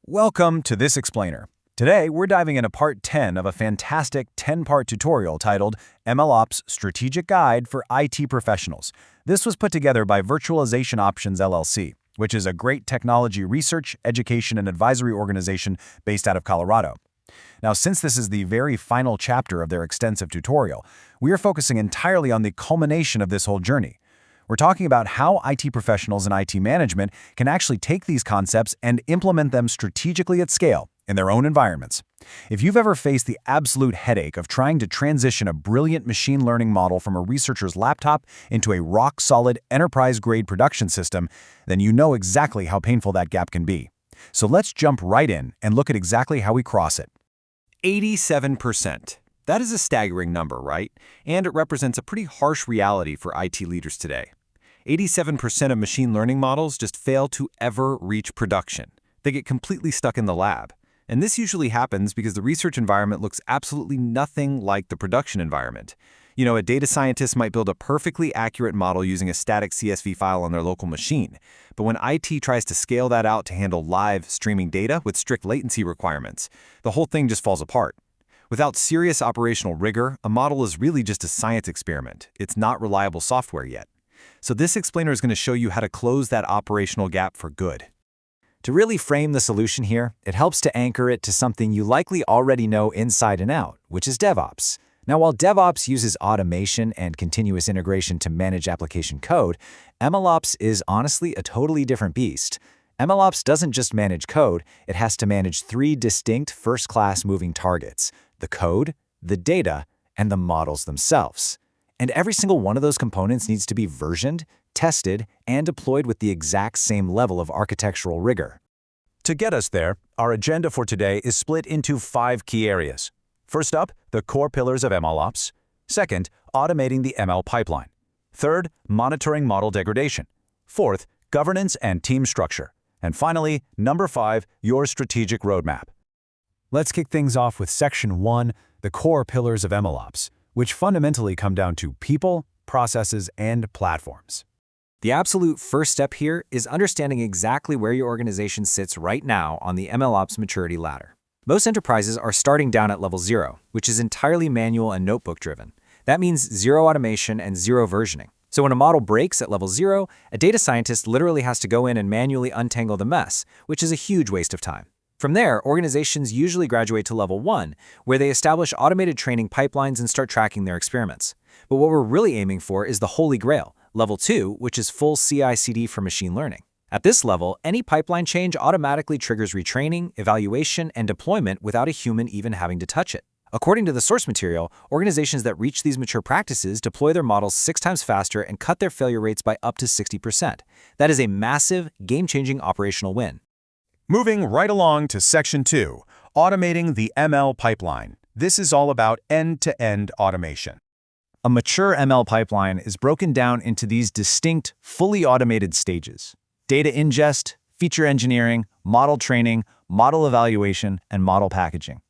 Welcome to this explainer. Today, we're diving into part 10 of a fantastic 10-part tutorial titled MLOps Strategic Guide for IT Professionals. This was put together by Virtualization Options LLC, which is a great technology research, education, and advisory organization based out of Colorado. Now, since this is the very final chapter of their extensive tutorial, we are focusing entirely on the culmination of this whole journey. We're talking about how IT professionals and IT management can actually take these concepts and implement them strategically at scale in their own environments. If you've ever faced the absolute headache of trying to transition a brilliant machine learning model from a researcher's laptop into a rock-solid, enterprise-grade production system, then you know exactly how painful that gap can be. So let's jump right in and look at exactly how we cross it. 87%. That is a staggering number, right? And it represents a pretty harsh reality for IT leaders today. 87% of machine learning models just fail to ever reach production. They get completely stuck in the lab. And this usually happens because the research environment looks absolutely nothing like the production environment. You know, a data scientist might build a perfectly accurate model using a static CSV file on their local machine. But when IT tries to scale that out to handle live streaming data with strict latency requirements, the whole thing just falls apart. Without serious operational rigor, a model is really just a science experiment. It's not reliable software yet. So this explainer is going to show you how to close that operational gap for good. To really frame the solution here, it helps to anchor it to something you likely already know inside and out, which is DevOps. Now, while DevOps uses automation and continuous integration to manage application code, MLOps is honestly a totally different beast. MLOps doesn't just manage code, it has to manage three distinct first-class moving targets: the code, the data, and the models themselves. And every single one of those components needs to be versioned, tested, and deployed with the exact same level of architectural rigor. To get us there, our agenda for today is split into 5 key areas. First up, the core pillars of MLOps. Second, automating the ML pipeline. Third, monitoring model degradation. Fourth, governance and team structure. And finally, number 5, your strategic roadmap. Let's kick things off with Section 1, the core pillars of MLOps, which fundamentally come down to people, processes, and platforms. The absolute first step here is understanding exactly where your organization sits right now on the MLOps maturity ladder. Most enterprises are starting down at level 0, which is entirely manual and notebook-driven. That means zero automation and zero versioning. So when a model breaks at level 0, a data scientist literally has to go in and manually untangle the mess, which is a huge waste of time. From there, organizations usually graduate to level 1, where they establish automated training pipelines and start tracking their experiments. But what we're really aiming for is the holy grail, level 2, which is full CI/CD for machine learning. At this level, any pipeline change automatically triggers retraining, evaluation, and deployment without a human even having to touch it. According to the source material, organizations that reach these mature practices deploy their models 6 times faster and cut their failure rates by up to 60%. That is a massive, game-changing operational win. Moving right along to Section 2, automating the ML pipeline. This is all about end-to-end automation. A mature ML pipeline is broken down into these distinct, fully automated stages: data ingest, feature engineering, model training, model evaluation, and model packaging.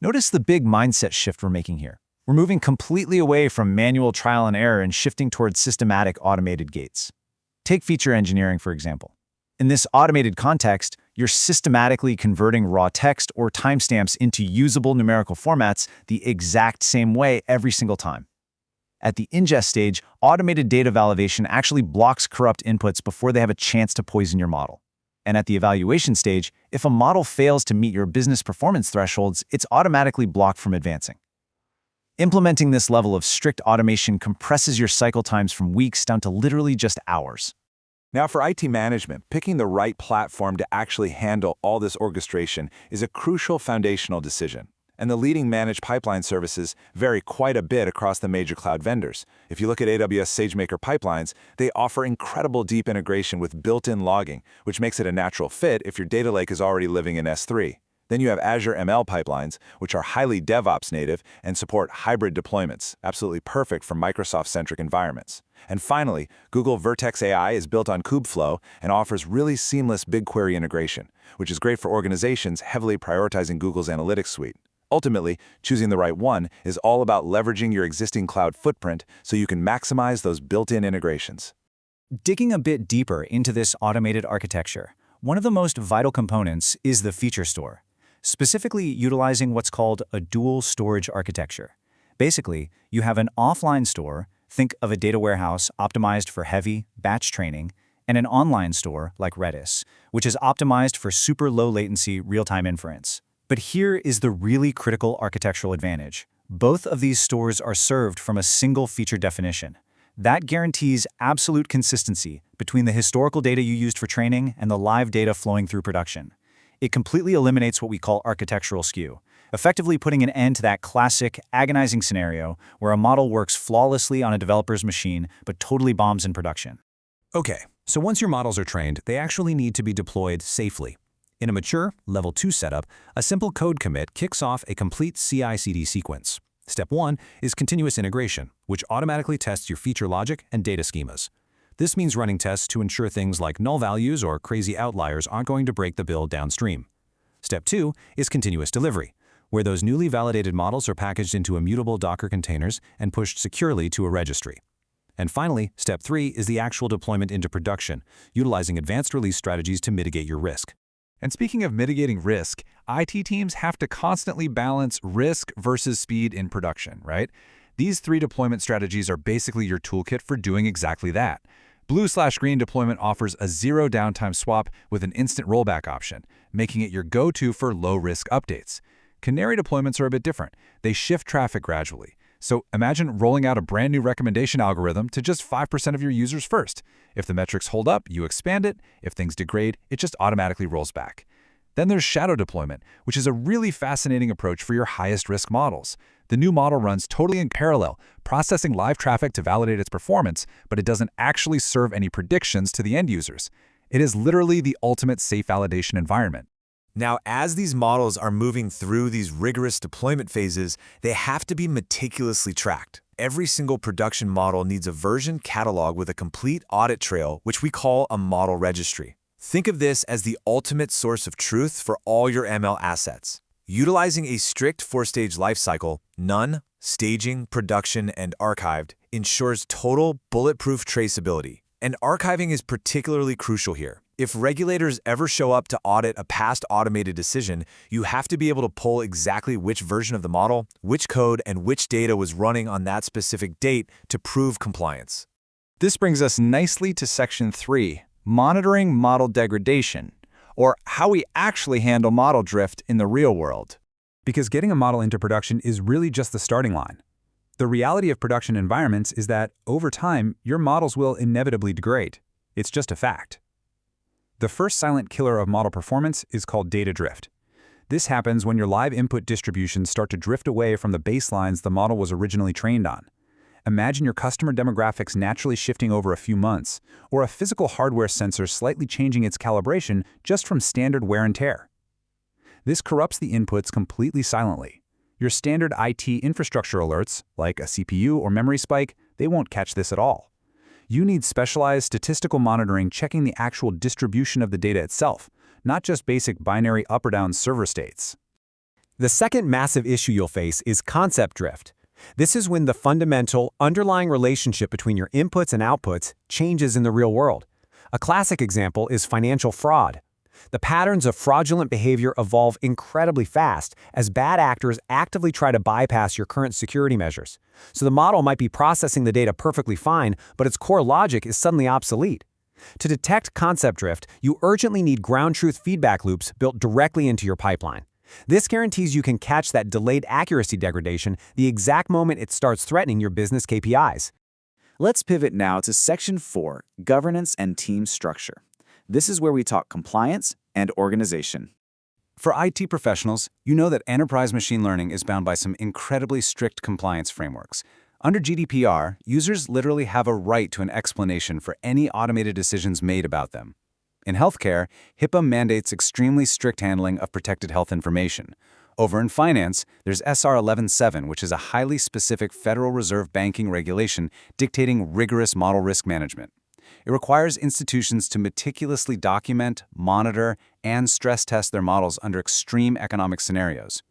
Notice the big mindset shift we're making here. We're moving completely away from manual trial and error and shifting towards systematic automated gates. Take feature engineering, for example. In this automated context, you're systematically converting raw text or timestamps into usable numerical formats the exact same way every single time. At the ingest stage, automated data validation actually blocks corrupt inputs before they have a chance to poison your model. And at the evaluation stage, if a model fails to meet your business performance thresholds, it's automatically blocked from advancing. Implementing this level of strict automation compresses your cycle times from weeks down to literally just hours. Now, for IT management, picking the right platform to actually handle all this orchestration is a crucial foundational decision. And the leading managed pipeline services vary quite a bit across the major cloud vendors. If you look at AWS SageMaker pipelines, they offer incredible deep integration with built-in logging, which makes it a natural fit if your data lake is already living in S3. Then you have Azure ML pipelines, which are highly DevOps native and support hybrid deployments, absolutely perfect for Microsoft-centric environments. And finally, Google Vertex AI is built on Kubeflow and offers really seamless BigQuery integration, which is great for organizations heavily prioritizing Google's analytics suite. Ultimately, choosing the right one is all about leveraging your existing cloud footprint so you can maximize those built-in integrations. Digging a bit deeper into this automated architecture, One of the most vital components is the feature store, specifically utilizing what's called a dual storage architecture. Basically, you have an offline store, think of a data warehouse optimized for heavy, batch training, and an online store like Redis, which is optimized for super low latency real-time inference. But here is the really critical architectural advantage. Both of these stores are served from a single feature definition. That guarantees absolute consistency between the historical data you used for training and the live data flowing through production. It completely eliminates what we call architectural skew, effectively putting an end to that classic, agonizing scenario where a model works flawlessly on a developer's machine but totally bombs in production. Okay, so once your models are trained, they actually need to be deployed safely. In a mature, Level 2 setup, a simple code commit kicks off a complete CI/CD sequence. Step 1 is continuous integration, which automatically tests your feature logic and data schemas. This means running tests to ensure things like null values or crazy outliers aren't going to break the build downstream. Step 2 is continuous delivery, where those newly validated models are packaged into immutable Docker containers and pushed securely to a registry. And finally, Step 3 is the actual deployment into production, utilizing advanced release strategies to mitigate your risk. And speaking of mitigating risk, IT teams have to constantly balance risk versus speed in production, right? These 3 deployment strategies are basically your toolkit for doing exactly that. Blue/green deployment offers a zero downtime swap with an instant rollback option, making it your go-to for low-risk updates. Canary deployments are a bit different. They shift traffic gradually. So imagine rolling out a brand new recommendation algorithm to just 5% of your users first. If the metrics hold up, you expand it. If things degrade, it just automatically rolls back. Then there's shadow deployment, which is a really fascinating approach for your highest risk models. The new model runs totally in parallel, processing live traffic to validate its performance, but it doesn't actually serve any predictions to the end users. It is literally the ultimate safe validation environment. Now, as these models are moving through these rigorous deployment phases, they have to be meticulously tracked. Every single production model needs a version catalog with a complete audit trail, which we call a model registry. Think of this as the ultimate source of truth for all your ML assets. Utilizing a strict 4-stage lifecycle, none, staging, production, and archived, ensures total bulletproof traceability. And archiving is particularly crucial here. If regulators ever show up to audit a past automated decision, you have to be able to pull exactly which version of the model, which code, and which data was running on that specific date to prove compliance. This brings us nicely to Section 3, monitoring model degradation, or how we actually handle model drift in the real world. Because getting a model into production is really just the starting line. The reality of production environments is that, over time, your models will inevitably degrade. It's just a fact. The first silent killer of model performance is called data drift. This happens when your live input distributions start to drift away from the baselines the model was originally trained on. Imagine your customer demographics naturally shifting over a few months, or a physical hardware sensor slightly changing its calibration just from standard wear and tear. This corrupts the inputs completely silently. Your standard IT infrastructure alerts, like a CPU or memory spike, they won't catch this at all. You need specialized statistical monitoring checking the actual distribution of the data itself, not just basic binary up or down server states. The second massive issue you'll face is concept drift. This is when the fundamental, underlying relationship between your inputs and outputs changes in the real world. A classic example is financial fraud. The patterns of fraudulent behavior evolve incredibly fast as bad actors actively try to bypass your current security measures. So the model might be processing the data perfectly fine, but its core logic is suddenly obsolete. To detect concept drift, you urgently need ground truth feedback loops built directly into your pipeline. This guarantees you can catch that delayed accuracy degradation the exact moment it starts threatening your business KPIs. Let's pivot now to Section 4, Governance and Team Structure. This is where we talk compliance and organization. For IT professionals, you know that enterprise machine learning is bound by some incredibly strict compliance frameworks. Under GDPR, users literally have a right to an explanation for any automated decisions made about them. In healthcare, HIPAA mandates extremely strict handling of protected health information. Over in finance, there's SR 11.7, which is a highly specific Federal Reserve banking regulation dictating rigorous model risk management. It requires institutions to meticulously document, monitor, and stress test their models under extreme economic scenarios.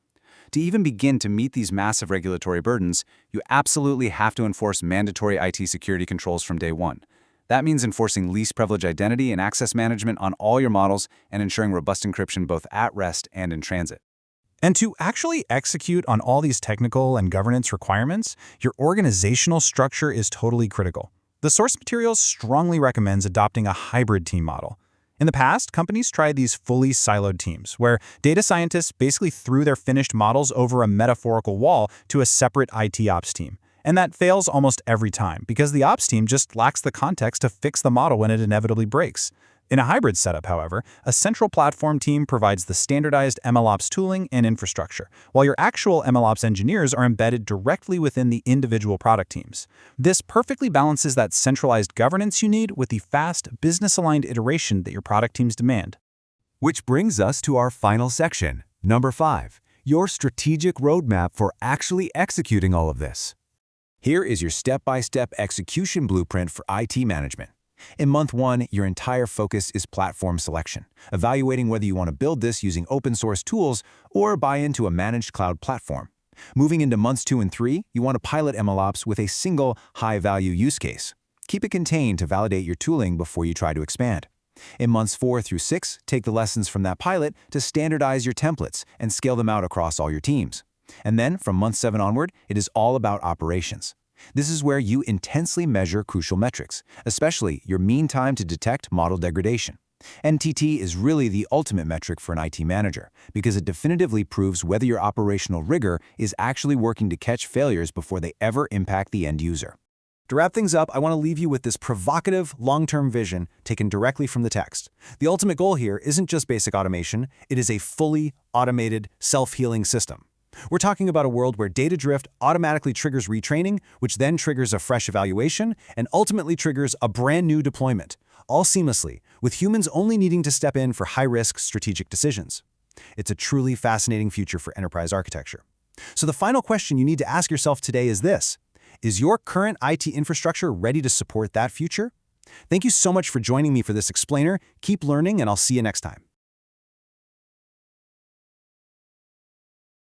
To even begin to meet these massive regulatory burdens, you absolutely have to enforce mandatory IT security controls from day one. That means enforcing least privilege identity and access management on all your models and ensuring robust encryption both at rest and in transit. And to actually execute on all these technical and governance requirements, your organizational structure is totally critical. The source materials strongly recommends adopting a hybrid team model. In the past, companies tried these fully siloed teams, where data scientists basically threw their finished models over a metaphorical wall to a separate IT ops team. And that fails almost every time, because the ops team just lacks the context to fix the model when it inevitably breaks. In a hybrid setup, however, a central platform team provides the standardized MLOps tooling and infrastructure, while your actual MLOps engineers are embedded directly within the individual product teams. This perfectly balances that centralized governance you need with the fast, business-aligned iteration that your product teams demand. Which brings us to our final section, number 5, your strategic roadmap for actually executing all of this. Here is your step-by-step execution blueprint for IT management. In month 1, your entire focus is platform selection, evaluating whether you want to build this using open-source tools or buy into a managed cloud platform. Moving into months 2 and 3, you want to pilot MLOps with a single high-value use case. Keep it contained to validate your tooling before you try to expand. In months 4 through 6, take the lessons from that pilot to standardize your templates and scale them out across all your teams. And then, from month 7 onward, it is all about operations. This is where you intensely measure crucial metrics, especially your mean time to detect model degradation. NTT is really the ultimate metric for an IT manager because it definitively proves whether your operational rigor is actually working to catch failures before they ever impact the end user. To wrap things up, I want to leave you with this provocative, long-term vision taken directly from the text. The ultimate goal here isn't just basic automation, it is a fully automated, self-healing system. We're talking about a world where data drift automatically triggers retraining, which then triggers a fresh evaluation, and ultimately triggers a brand new deployment, all seamlessly, with humans only needing to step in for high-risk strategic decisions. It's a truly fascinating future for enterprise architecture. So the final question you need to ask yourself today is this: is your current IT infrastructure ready to support that future? Thank you so much for joining me for this explainer. Keep learning, and I'll see you next time.